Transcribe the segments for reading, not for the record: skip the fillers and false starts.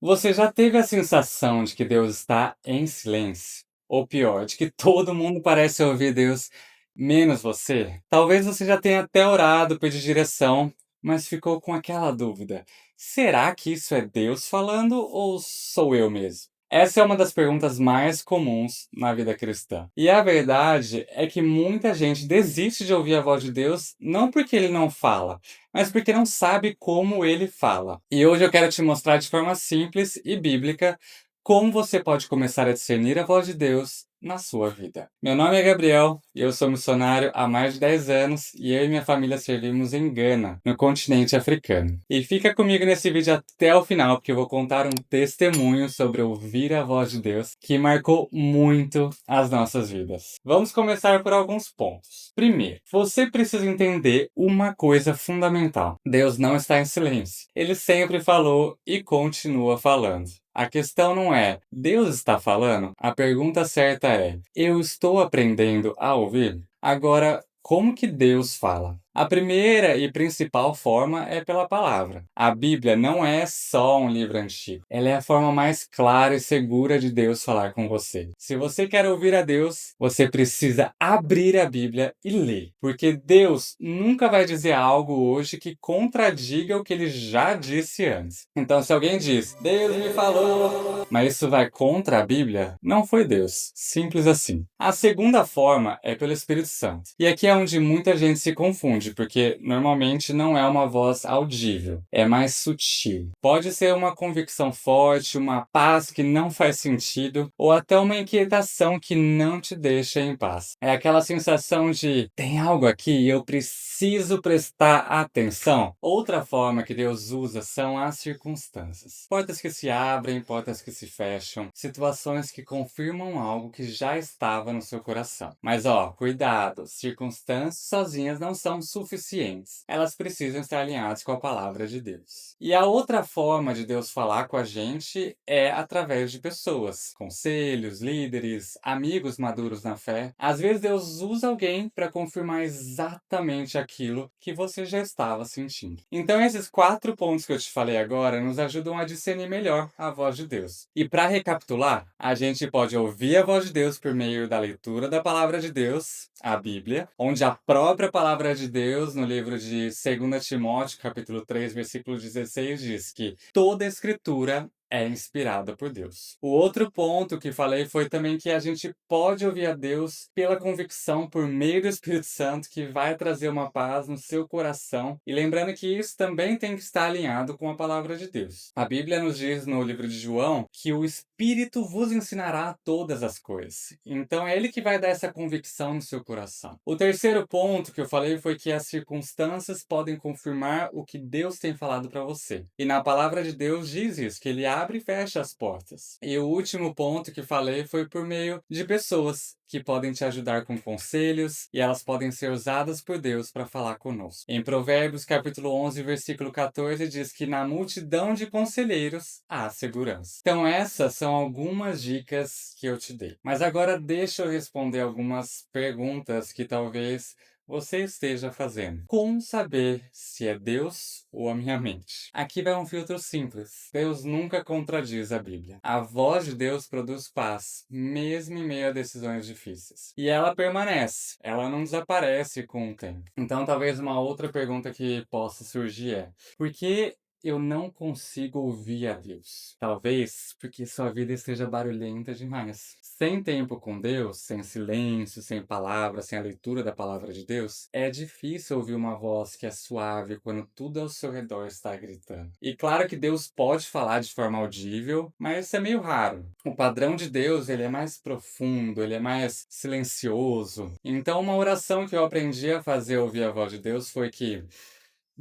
Você já teve a sensação de que Deus está em silêncio? Ou pior, de que todo mundo parece ouvir Deus, menos você? Talvez você já tenha até orado, pedido direção, mas ficou com aquela dúvida: será que isso é Deus falando ou sou eu mesmo? Essa é uma das perguntas mais comuns na vida cristã. E a verdade é que muita gente desiste de ouvir a voz de Deus não porque ele não fala, mas porque não sabe como ele fala. E hoje eu quero te mostrar de forma simples e bíblica como você pode começar a discernir a voz de Deus na sua vida. Meu nome é Gabriel e eu sou missionário há mais de 10 anos e eu e minha família servimos em Gana, no continente africano. E fica comigo nesse vídeo até o final, porque eu vou contar um testemunho sobre ouvir a voz de Deus que marcou muito as nossas vidas. Vamos começar por alguns pontos. Primeiro, você precisa entender uma coisa fundamental: Deus não está em silêncio. Ele sempre falou e continua falando. A questão não é, Deus está falando? A pergunta certa é, eu estou aprendendo a ouvir? Agora, como que Deus fala? A primeira e principal forma é pela palavra. A Bíblia não é só um livro antigo. Ela é a forma mais clara e segura de Deus falar com você. Se você quer ouvir a Deus, você precisa abrir a Bíblia e ler. Porque Deus nunca vai dizer algo hoje que contradiga o que ele já disse antes. Então, se alguém diz, Deus me falou, mas isso vai contra a Bíblia, não foi Deus. Simples assim. A segunda forma é pelo Espírito Santo. E aqui é onde muita gente se confunde, porque normalmente não é uma voz audível, é mais sutil. Pode ser uma convicção forte, uma paz que não faz sentido, ou até uma inquietação que não te deixa em paz. É aquela sensação de, tem algo aqui e eu preciso prestar atenção. Outra forma que Deus usa são as circunstâncias. Portas que se abrem, portas que se fecham, situações que confirmam algo que já estava no seu coração. Mas cuidado, circunstâncias sozinhas não são suficientes. Elas precisam estar alinhadas com a palavra de Deus. E a outra forma de Deus falar com a gente é através de pessoas, conselhos, líderes, amigos maduros na fé. Às vezes Deus usa alguém para confirmar exatamente aquilo que você já estava sentindo. Então esses 4 pontos que eu te falei agora nos ajudam a discernir melhor a voz de Deus. E para recapitular, a gente pode ouvir a voz de Deus por meio da leitura da palavra de Deus, a Bíblia, onde a própria palavra de Deus, no livro de 2 Timóteo, capítulo 3, versículo 16, diz que toda a escritura é inspirada por Deus. O outro ponto que falei foi também que a gente pode ouvir a Deus pela convicção por meio do Espírito Santo, que vai trazer uma paz no seu coração. E lembrando que isso também tem que estar alinhado com a palavra de Deus. A Bíblia nos diz no livro de João que o Espírito vos ensinará todas as coisas. Então é ele que vai dar essa convicção no seu coração. O terceiro ponto que eu falei foi que as circunstâncias podem confirmar o que Deus tem falado para você. E na palavra de Deus diz isso, que ele abre e fecha as portas. E o último ponto que falei foi por meio de pessoas que podem te ajudar com conselhos e elas podem ser usadas por Deus para falar conosco. Em Provérbios, capítulo 11, versículo 14, diz que na multidão de conselheiros há segurança. Então essas são algumas dicas que eu te dei. Mas agora deixa eu responder algumas perguntas que talvez você esteja fazendo. Como saber se é Deus ou a minha mente? Aqui vai um filtro simples. Deus nunca contradiz a Bíblia. A voz de Deus produz paz, mesmo em meio a decisões difíceis. E ela permanece, ela não desaparece com o tempo. Então talvez uma outra pergunta que possa surgir é: por que eu não consigo ouvir a Deus? Talvez porque sua vida esteja barulhenta demais. Sem tempo com Deus, sem silêncio, sem palavras, sem a leitura da palavra de Deus, é difícil ouvir uma voz que é suave quando tudo ao seu redor está gritando. E claro que Deus pode falar de forma audível, mas isso é meio raro. O padrão de Deus, ele é mais profundo, ele é mais silencioso. Então uma oração que eu aprendi a fazer ouvir a voz de Deus foi que: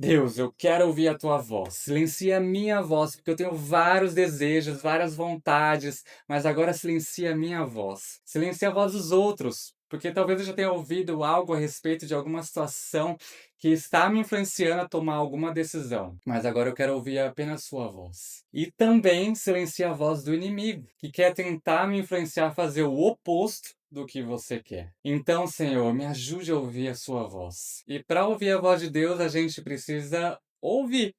Deus, eu quero ouvir a tua voz. Silencia a minha voz, porque eu tenho vários desejos, várias vontades, mas agora silencia a minha voz. Silencia a voz dos outros, porque talvez eu já tenha ouvido algo a respeito de alguma situação que está me influenciando a tomar alguma decisão, mas agora eu quero ouvir apenas sua voz. E também silencia a voz do inimigo, que quer tentar me influenciar a fazer o oposto do que você quer. Então, Senhor, me ajude a ouvir a sua voz. E para ouvir a voz de Deus, a gente precisa ouvir.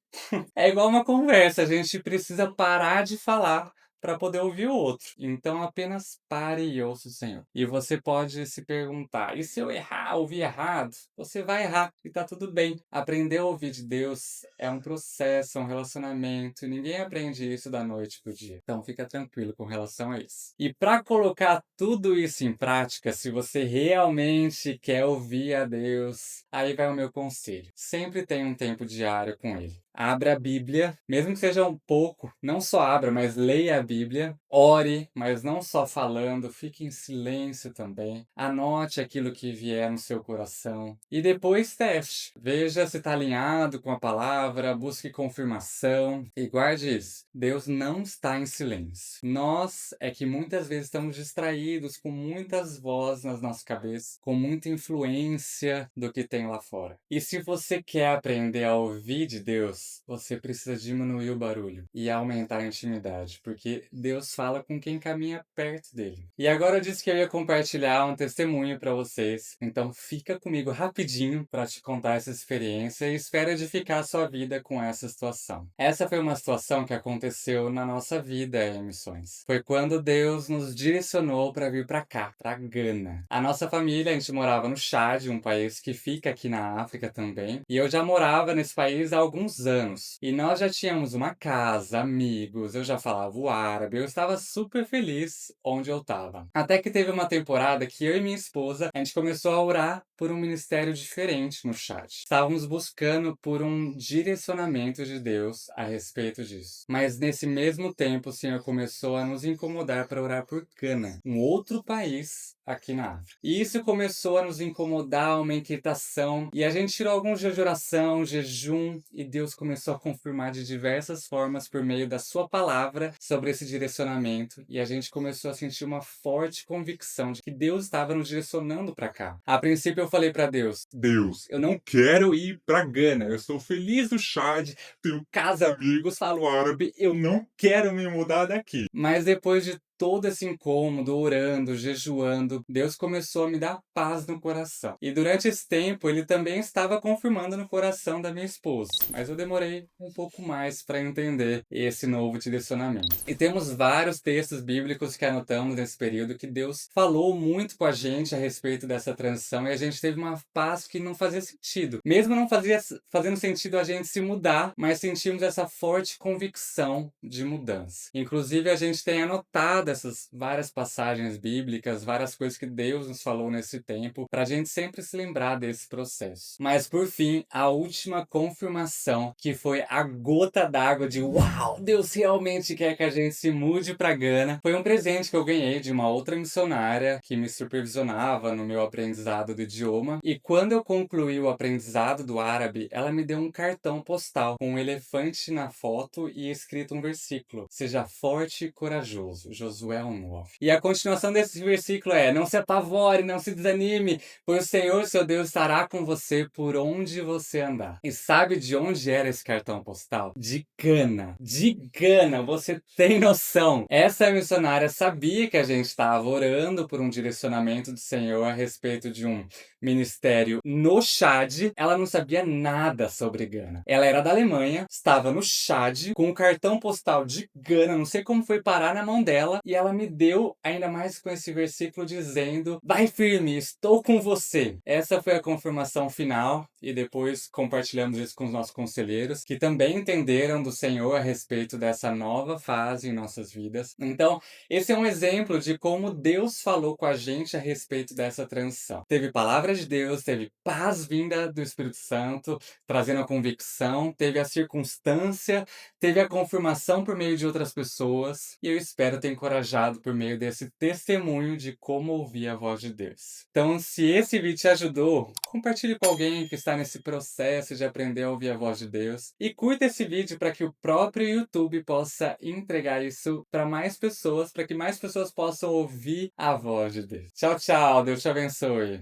É igual uma conversa, a gente precisa parar de falar para poder ouvir o outro. Então apenas pare e ouça o Senhor. E você pode se perguntar: "E se eu errar, ouvir errado?" Você vai errar e tá tudo bem. Aprender a ouvir de Deus é um processo, é um relacionamento, e ninguém aprende isso da noite pro dia. Então fica tranquilo com relação a isso. E para colocar tudo isso em prática, se você realmente quer ouvir a Deus, aí vai o meu conselho: sempre tenha um tempo diário com Ele. Abra a Bíblia, mesmo que seja um pouco, não só abra, mas leia a Bíblia. Ore, mas não só falando, fique em silêncio também. Anote aquilo que vier no seu coração. E depois teste. Veja se está alinhado com a palavra, busque confirmação e guarde isso. Deus não está em silêncio. Nós é que muitas vezes estamos distraídos com muitas vozes nas nossas cabeças, com muita influência do que tem lá fora. E se você quer aprender a ouvir de Deus, você precisa diminuir o barulho e aumentar a intimidade, porque Deus fala com quem caminha perto dele. E agora eu disse que eu ia compartilhar um testemunho para vocês, então fica comigo rapidinho para te contar essa experiência e espero edificar a sua vida com essa situação. Essa foi uma situação que aconteceu na nossa vida em missões. Foi quando Deus nos direcionou para vir para cá, para Gana. A nossa família, a gente morava no Chad, um país que fica aqui na África também, e eu já morava nesse país há alguns anos. E nós já tínhamos uma casa, amigos, eu já falava o árabe, eu estava super feliz onde eu estava. Até que teve uma temporada que eu e minha esposa, a gente começou a orar por um ministério diferente no Chad. Estávamos buscando por um direcionamento de Deus a respeito disso. Mas nesse mesmo tempo, o Senhor começou a nos incomodar para orar por Gana, um outro país aqui na África. E isso começou a nos incomodar, uma inquietação, e a gente tirou alguns dias de oração, jejum, e Deus começou a confirmar de diversas formas por meio da sua palavra sobre esse direcionamento, e a gente começou a sentir uma forte convicção de que Deus estava nos direcionando para cá. A princípio eu falei para Deus: Deus, eu não quero ir para Gana, eu estou feliz no Chad, tenho casa, amigos, falo árabe, eu não quero me mudar daqui. Mas depois de todo esse incômodo, orando, jejuando, Deus começou a me dar paz no coração. E durante esse tempo, Ele também estava confirmando no coração da minha esposa. Mas eu demorei um pouco mais para entender esse novo direcionamento. E temos vários textos bíblicos que anotamos nesse período que Deus falou muito com a gente a respeito dessa transição e a gente teve uma paz que não fazia sentido. Mesmo não fazendo sentido a gente se mudar, mas sentimos essa forte convicção de mudança. Inclusive, a gente tem anotado essas várias passagens bíblicas, várias coisas que Deus nos falou nesse tempo, para a gente sempre se lembrar desse processo. Mas por fim, a última confirmação, que foi a gota d'água de uau, Deus realmente quer que a gente se mude para Gana, foi um presente que eu ganhei de uma outra missionária que me supervisionava no meu aprendizado do idioma. E quando eu concluí o aprendizado do árabe, ela me deu um cartão postal com um elefante na foto e escrito um versículo: seja forte e corajoso. Josué 1:9. E a continuação desse versículo é: não se apavore, não se desanime, pois o Senhor, seu Deus, estará com você por onde você andar. E sabe de onde era esse cartão postal? De Gana. De Gana, você tem noção. Essa missionária sabia que a gente estava orando por um direcionamento do Senhor a respeito de um ministério no Chad. Ela não sabia nada sobre Gana. Ela era da Alemanha, estava no Chad, com o cartão postal de Gana, não sei como foi parar na mão dela, e ela me deu ainda mais com esse versículo dizendo: vai firme, estou com você. Essa foi a confirmação final, e depois compartilhamos isso com os nossos conselheiros, que também entenderam do Senhor a respeito dessa nova fase em nossas vidas. Então, esse é um exemplo de como Deus falou com a gente a respeito dessa transição. Teve palavra de Deus, teve paz vinda do Espírito Santo, trazendo a convicção, teve a circunstância, teve a confirmação por meio de outras pessoas, e eu espero ter encorajado por meio desse testemunho de como ouvir a voz de Deus. Então, se esse vídeo te ajudou, compartilhe com alguém que está nesse processo de aprender a ouvir a voz de Deus, e curta esse vídeo para que o próprio YouTube possa entregar isso para mais pessoas, para que mais pessoas possam ouvir a voz de Deus. Tchau, tchau, Deus te abençoe.